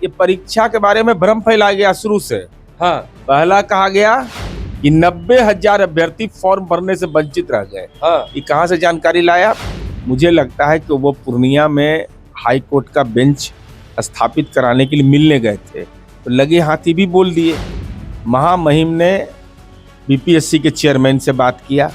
ये परीक्षा के बारे में भ्रम फैलाया गया शुरू से। हाँ पहला कहा गया कि 90,000 अभ्यर्थी फॉर्म भरने से वंचित रह गए। हाँ ये कहाँ से जानकारी लाया? मुझे लगता है कि वो पूर्णिया में हाई कोर्ट का बेंच स्थापित कराने के लिए मिलने गए थे, तो लगे हाथी भी बोल दिए। महामहिम ने बीपीएससी के चेयरमैन से बात किया,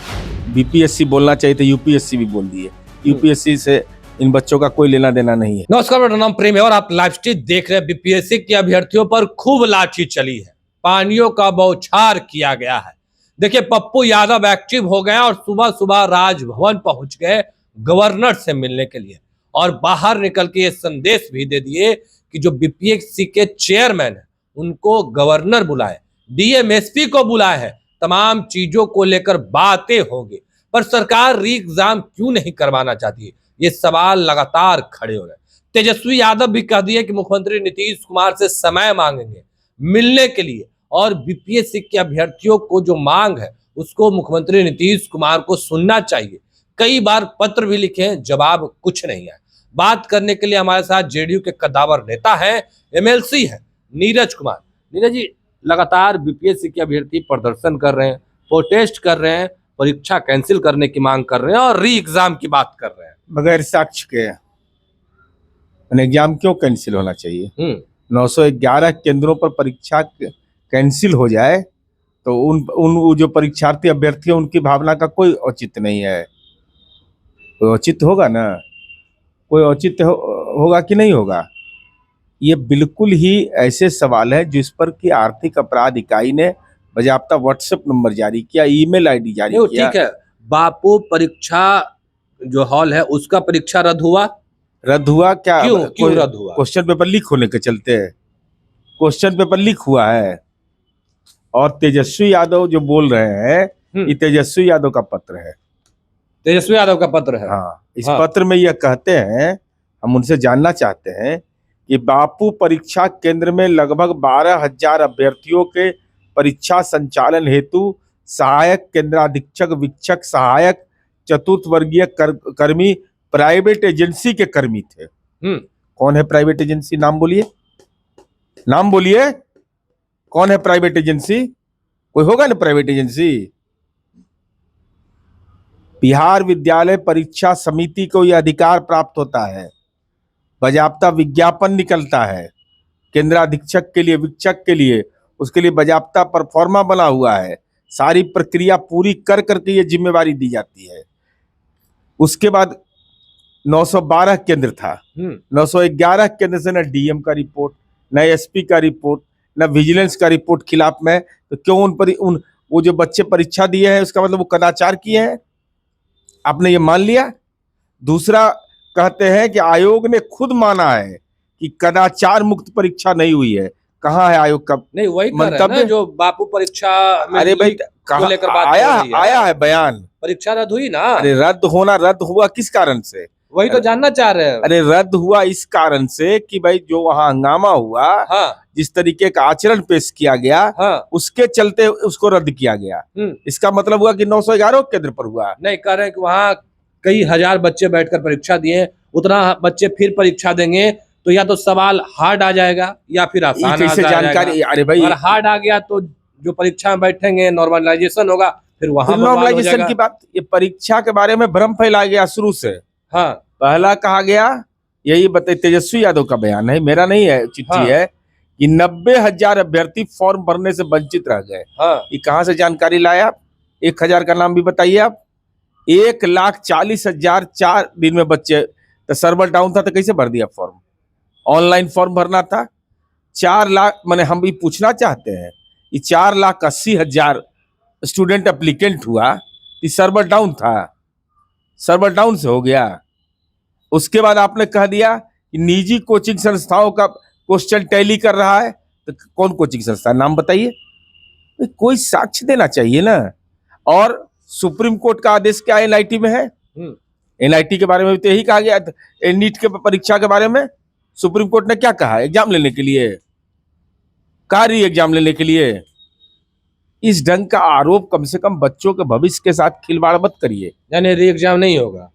बीपीएससी बोलना चाहिए तो यूपीएससी भी बोल दिए। यूपीएससी से इन बच्चों का कोई लेना देना नहीं है। नमस्कार, मेरा नाम प्रेम है और आप लाइव स्ट्रीम देख रहे हैं। बीपीएससी के अभ्यर्थियों पर खूब लाठी चली है, पानियों का बौछार किया गया है। देखिए, पप्पू यादव एक्टिव हो गए और सुबह सुबह राजभवन पहुंच गए गवर्नर से मिलने के लिए, और बाहर निकल के ये संदेश भी दे दिए कि जो बीपीएससी के चेयरमैन है उनको गवर्नर बुलाए, डीएम एसपी को बुलाए है, तमाम चीजों को लेकर बातें होंगी। पर सरकार री एग्जाम क्यों नहीं करवाना चाहती है, ये सवाल लगातार खड़े हो रहे हैं। तेजस्वी यादव भी कह दिए कि मुख्यमंत्री नीतीश कुमार से समय मांगेंगे मिलने के लिए, और बीपीएससी के अभ्यर्थियों को जो मांग है उसको मुख्यमंत्री नीतीश कुमार को सुनना चाहिए। कई बार पत्र भी लिखे, जवाब कुछ नहीं है। बात करने के लिए हमारे साथ जेडीयू के कद्दावर नेता है, एमएलसी है नीरज कुमार। नीरज जी, लगातार बीपीएससी के अभ्यर्थी प्रदर्शन कर रहे हैं, प्रोटेस्ट कर रहे हैं, परीक्षा कैंसिल करने की मांग कर रहे हैं और री एग्जाम की बात कर रहे हैं। बगैर साक्ष्य के एग्जाम क्यों कैंसिल होना चाहिए? 911 केंद्रों पर परीक्षा कैंसिल हो जाए तो उन जो परीक्षार्थी अभ्यर्थी है उनकी भावना का कोई औचित्य नहीं है। कोई औचित्य होगा ना? कोई औचित्य होगा कि नहीं होगा? ये बिल्कुल ही ऐसे सवाल है जिस पर कि आर्थिक अपराध इकाई ने बाकायदा व्हाट्सएप नंबर जारी किया, ईमेल आईडी जारी किया। ठीक है, बापू परीक्षा जो हॉल है उसका परीक्षा रद्द हुआ क्या? क्यों रद्द हुआ? क्वेश्चन पेपर लीक होने के चलते क्वेश्चन पेपर लीक हुआ है। और तेजस्वी यादव जो बोल रहे हैं, ये तेजस्वी यादव का पत्र है। तेजस्वी यादव का पत्र है? हाँ, इस पत्र में यह कहते हैं, हम उनसे जानना चाहते हैं कि बापू परीक्षा केंद्र में लगभग 12,000 अभ्यर्थियों के परीक्षा संचालन हेतु सहायक केंद्राधीक्षक, वीक्षक, सहायक, चतुर्थ वर्गीय कर्मी प्राइवेट एजेंसी के कर्मी थे। कौन है प्राइवेट एजेंसी? नाम बोलिए, नाम बोलिए। कौन है प्राइवेट एजेंसी? कोई होगा ना प्राइवेट एजेंसी? बिहार विद्यालय परीक्षा समिति को यह अधिकार प्राप्त होता है, बाकायदा विज्ञापन निकलता है केंद्राधीक्षक के लिए, वीक्षक के लिए, उसके लिए बाकायदा परफॉर्मा बना हुआ है। सारी प्रक्रिया पूरी कर करके ये जिम्मेवारी दी जाती है। उसके बाद 912 केंद्र था, 911 केंद्र से न डीएम का रिपोर्ट, न एसपी का रिपोर्ट, न विजिलेंस का रिपोर्ट खिलाफ में, तो क्यों वो जो बच्चे परीक्षा दिए हैं उसका मतलब वो कदाचार किए हैं? आपने ये मान लिया। दूसरा, कहते हैं कि आयोग ने खुद माना है कि कदाचार मुक्त परीक्षा नहीं हुई है। कहाँ है आयोग का? नहीं, वही मंतव्य जो बापू परीक्षा में। अरे भाई, कहाँ आया है बयान? परीक्षा रद्द हुई ना? अरे रद्द हुआ किस कारण से? वही तो जानना चाह रहे हैं। अरे रद्द हुआ इस कारण से कि भाई जो वहाँ हंगामा हुआ, जिस तरीके का आचरण पेश किया गया, उसके चलते उसको रद्द किया गया। इसका मतलब हुआ कि 911 केंद्र पर हुआ। नहीं, कह रहे हैं कि वहाँ कई हजार बच्चे बैठकर परीक्षा दिए, उतना बच्चे फिर परीक्षा देंगे तो या तो सवाल हार्ड आ जाएगा या फिर आसान आ जाएगा। जानकारी, अरे भाई, अगर हार्ड आ गया तो जो परीक्षा में बैठेंगे नॉर्मलाइजेशन होगा, फिर वहां नॉर्मलाइजेशन की बात। ये परीक्षा के बारे में भ्रम फैलाया गया शुरू से। हाँ, पहला कहा गया, यही बताइए, तेजस्वी यादव का बयान है, मेरा नहीं है, चिट्ठी है, कि 90,000 अभ्यर्थी फॉर्म भरने से वंचित रह गए। ये कहाँ से जानकारी लाया? 1,000 का नाम भी बताइए आप। 1,40,000 4 दिन में बच्चे, तो सर्वर डाउन था तो कैसे भर दिया फॉर्म? ऑनलाइन फॉर्म भरना था। 4 लाख, मैंने हम भी पूछना चाहते हैं, ये 4,80,000 स्टूडेंट एप्लीकेंट हुआ, ये सर्वर डाउन था, सर्वर डाउन से हो गया। उसके बाद आपने कह दिया कि निजी कोचिंग संस्थाओं का क्वेश्चन टैली कर रहा है, तो कौन कोचिंग संस्था, नाम बताइए। कोई साक्ष्य देना चाहिए ना। और सुप्रीम कोर्ट का आदेश क्या एनआईटी में है? एनआईटी के बारे में तो यही कहा गया। नीट के परीक्षा के बारे में सुप्रीम कोर्ट ने क्या कहा? एग्जाम लेने के लिए, री एग्जाम लेने के लिए। इस ढंग का आरोप, कम से कम बच्चों के भविष्य के साथ खिलवाड़ मत करिए। यानी री एग्जाम नहीं होगा?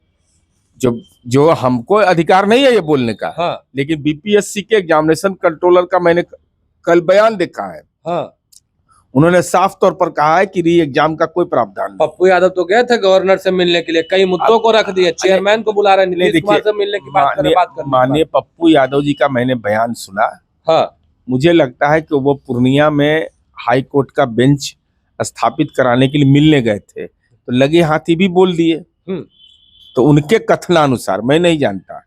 जो जो हमको अधिकार नहीं है ये बोलने का, हाँ लेकिन बीपीएससी के एग्जामिनेशन कंट्रोलर का मैंने कल बयान देखा है। हाँ। उन्होंने साफ तौर पर कहा है कि री एग्जाम का कोई प्रावधान नहीं। पप्पू यादव तो गए थे गवर्नर से मिलने के लिए, कई मुद्दों को रख दिए, चेयरमैन को बुला रहे हैं, नीतीश कुमार से मिलने की बात कर माननीय पप्पू यादव जी का मैंने बयान सुना। हाँ मुझे लगता है कि वो पूर्णिया में हाई कोर्ट का बेंच स्थापित कराने के लिए मिलने गए थे, तो लगे हाथी भी बोल दिए। तो उनके कथनानुसार, मैं नहीं जानता,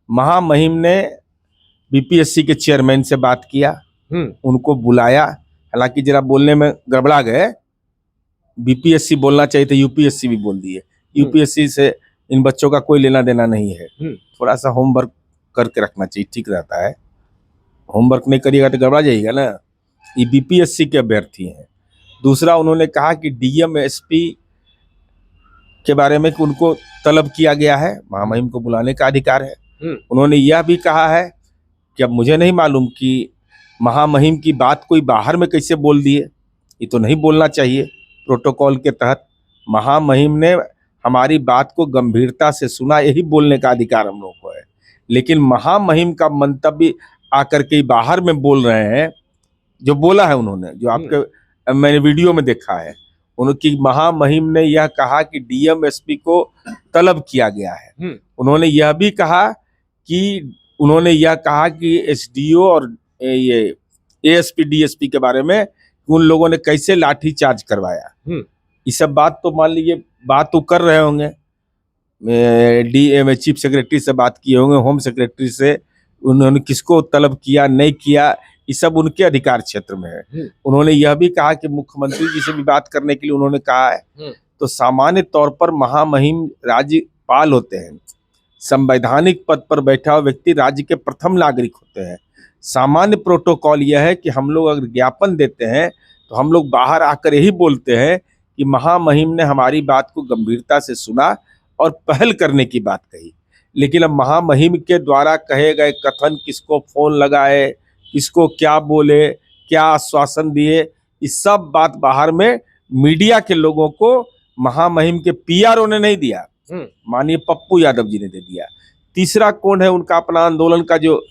महामहिम ने बीपीएससी के चेयरमैन से बात किया, उनको बुलाया, हालांकि जरा बोलने में गड़बड़ा गए, बीपीएससी बोलना चाहिए तो यूपीएससी भी बोल दिए। यूपीएससी से इन बच्चों का कोई लेना देना नहीं है, थोड़ा सा होमवर्क करके रखना चाहिए, ठीक रहता है। होमवर्क नहीं करिएगा तो गड़बड़ा जाइएगा ना। ये बीपीएससी के अभ्यर्थी हैं। दूसरा, उन्होंने कहा कि डीएम एसपी के बारे में कि उनको तलब किया गया है, महामहिम को बुलाने का अधिकार है। उन्होंने यह भी कहा है कि अब मुझे नहीं मालूम कि महामहिम की बात कोई बाहर में कैसे बोल दिए, ये तो नहीं बोलना चाहिए प्रोटोकॉल के तहत। महामहिम ने हमारी बात को गंभीरता से सुना, यही बोलने का अधिकार हम लोग को है। लेकिन महामहिम का मंतव्य आकर के बाहर में बोल रहे हैं, जो बोला है उन्होंने, जो आपके मैंने वीडियो में देखा है, उनकी महामहिम ने यह कहा कि डीएम एसपी को तलब किया गया है। उन्होंने यह भी कहा कि एसडीओ और ये एएसपी डीएसपी के बारे में उन लोगों ने कैसे लाठी चार्ज करवाया। ये सब बात तो मान लीजिए बात तो कर रहे होंगे, चीफ सेक्रेटरी से बात किए होंगे, होम सेक्रेटरी से, उन्होंने किसको तलब किया नहीं किया, ये सब उनके अधिकार क्षेत्र में है। उन्होंने यह भी कहा कि मुख्यमंत्री जी से भी बात करने के लिए उन्होंने कहा है। तो सामान्य तौर पर महामहिम राज्यपाल होते हैं, संवैधानिक पद पर बैठा हुआ व्यक्ति राज्य के प्रथम नागरिक होते हैं। सामान्य प्रोटोकॉल यह है कि हम लोग अगर ज्ञापन देते हैं तो हम लोग बाहर आकर यही बोलते हैं कि महामहिम ने हमारी बात को गंभीरता से सुना और पहल करने की बात कही। लेकिन अब महामहिम के द्वारा कहे गए कथन, किसको फोन लगाए, किसको क्या बोले, क्या आश्वासन दिए, इस सब बात बाहर में मीडिया के लोगों को महामहिम के पीआरओ ने नहीं दिया, माननीय पप्पू यादव जी ने दे दिया। तीसरा कौन है उनका अपना आंदोलन का, जो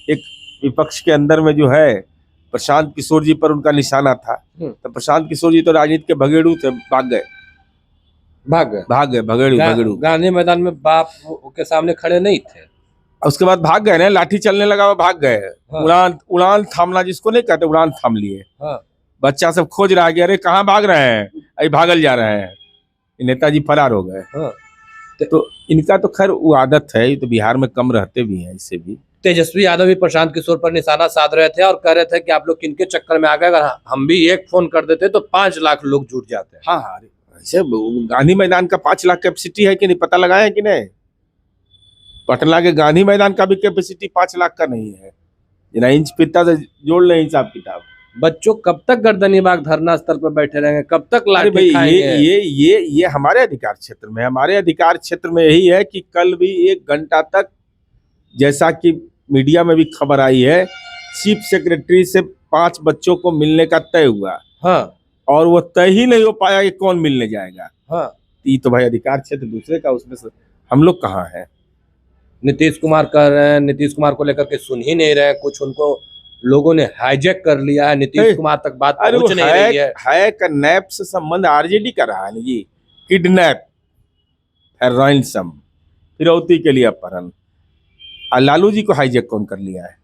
एक विपक्ष के अंदर में जो है प्रशांत किशोर जी पर उनका निशाना था। तो प्रशांत किशोर जी तो राजनीति के भगेड़ू थे, भाग गए भगेड़ू। गांधी मैदान में बाप के सामने खड़े नहीं थे, उसके बाद भाग गए ना, लाठी चलने लगा, वो भाग गए। उड़ान थामना जिसको नहीं कहते, उड़ान थाम लिए। बच्चा सब खोज रहा है कि अरे कहाँ भाग रहे हैं, अरे भागल जा रहे हैं, नेताजी फरार हो गए। तो इनका तो खैर वो आदत है, ये तो बिहार में कम रहते भी हैं, इससे भी। तेजस्वी यादव भी प्रशांत किशोर पर निशाना साध रहे थे और कह रहे थे कि आप लोग किनके चक्कर में आ गए, अगर हम भी एक फोन कर देते तो 5 लाख लोग जुट जाते हैं। हाँ, ऐसे गांधी मैदान का 5 लाख कैपेसिटी है कि नहीं, पता लगाया कि नहीं? पटना के गांधी मैदान का भी कैपेसिटी 5 लाख का नहीं है। जिना इंच पिता से जोड़ ले हिसाब किताब। बच्चों कब तक गर्दनीबाग धरना स्थल पर बैठे रहेंगे, कब तक लाठी खाएंगे? ये हमारे अधिकार क्षेत्र में है। हमारे अधिकार क्षेत्र में यही है कि कल भी 1 घंटा तक, जैसा कि मीडिया में भी खबर आई है, चीफ सेक्रेटरी से 5 बच्चों को मिलने का तय हुआ। और वो तय ही नहीं हो पाया कि कौन मिलने जाएगा। ये तो भाई अधिकार क्षेत्र दूसरे का, उसमें से हम लोग कहाँ हैं? नीतीश कुमार कह रहे हैं, नीतीश कुमार को लेकर के सुन ही नहीं रहे, कुछ उनको लोगों ने हाईजैक कर लिया है, नीतीश कुमार तक बात पहुंच नहीं रही है। हैक नैप से संबंध आरजेडी का रहा है जी, किडनैप, रैंसम, फिरौती के लिए अपहरण। लालू जी को हाईजैक कौन कर लिया है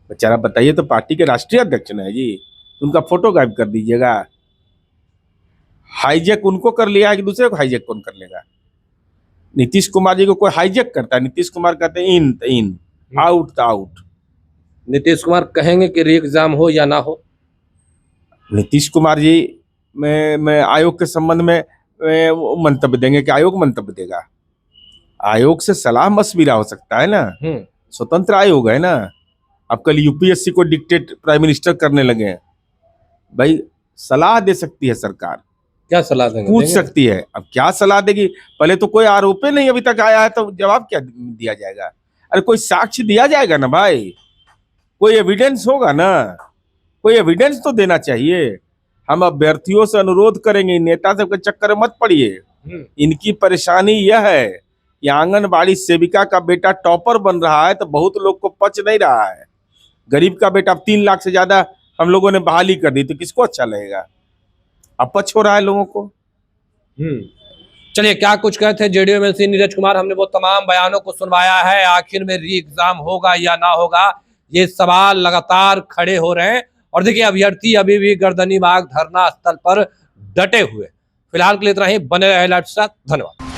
बेचारा, बताइए तो? पार्टी के राष्ट्रीय अध्यक्ष ने जी, उनका फोटो गायब कर दीजिएगा। हाईजैक उनको कर लिया है कि दूसरे को हाईजैक कौन कर लेगा? नीतीश कुमार जी को कोई हाईजैक करता है? नीतीश कुमार कहते हैं इन, आउट आउट। नीतीश कुमार कहेंगे कि री एग्जाम हो या ना हो? नीतीश कुमार जी मैं आयोग के संबंध में मंतव्य देंगे कि आयोग मंतव्य देगा? आयोग से सलाह मशविरा हो सकता है ना, स्वतंत्र आयोग है ना। अब कल यूपीएससी को डिक्टेट प्राइम मिनिस्टर करने लगे, भाई सलाह दे सकती है सरकार। क्या सलाह देंगे? पूछ सकती है। अब क्या सलाह देगी? पहले तो कोई आरोप नहीं अभी तक आया है, तो जवाब क्या दिया जाएगा? अरे कोई साक्ष्य दिया जाएगा ना भाई, कोई एविडेंस होगा ना, कोई एविडेंस तो देना चाहिए। हम अभ्यर्थियों से अनुरोध करेंगे, नेता सबके चक्कर में मत पड़िए। इनकी परेशानी यह है या आंगनबाड़ी सेविका का बेटा टॉपर बन रहा है तो बहुत लोग को पच नहीं रहा है। गरीब का बेटा, अब 3 लाख से ज्यादा हम लोगों ने बहाली कर दी तो किसको अच्छा लगेगा? अपच हो रहा है लोगों को। चलिए, क्या कुछ कहते हैं जेडीयू एमएलसी नीरज कुमार। हमने वो तमाम बयानों को सुनवाया है। आखिर में री एग्जाम होगा या ना होगा, ये सवाल लगातार खड़े हो रहे हैं। और देखिए, अभ्यर्थी अभी भी गर्दनीबाग धरना स्थल पर डटे हुए। फिलहाल के लिए इतना ही। बने रहे अलर्ट के साथ। धन्यवाद।